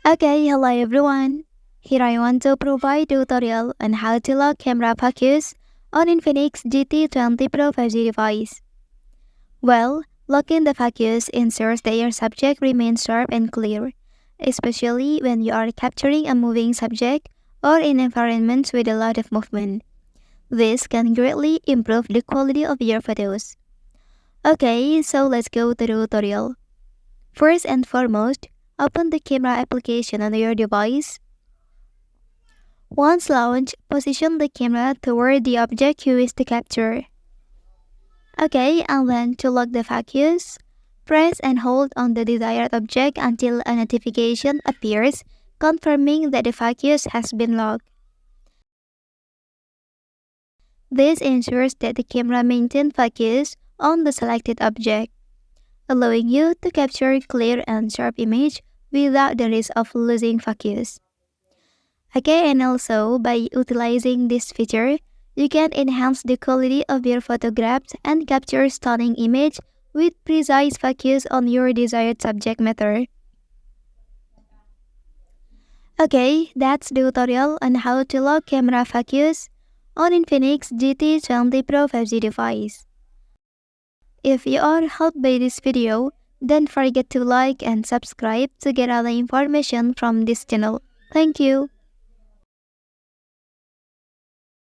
Okay, hello everyone. Here I want to provide tutorial on how to lock camera focus on Infinix GT20 Pro 5G device. Well, locking the focus ensures that your subject remains sharp and clear, especially when you are capturing a moving subject or in environments with a lot of movement. This can greatly improve the quality of your photos. Okay, so let's go to the tutorial. First and foremost, open the camera application on your device. Once launched, position the camera toward the object you wish to capture. Okay, and then to lock the focus, press and hold on the desired object until a notification appears confirming that the focus has been locked. This ensures that the camera maintains focus on the selected object, allowing you to capture clear and sharp image without the risk of losing focus. Okay, and also by utilizing this feature, you can enhance the quality of your photographs and capture stunning image with precise focus on your desired subject matter. Okay, that's the tutorial on how to lock camera focus on Infinix GT20 Pro 5G device. If you are helped by this video, don't forget to like and subscribe to get other information from this channel. Thank you.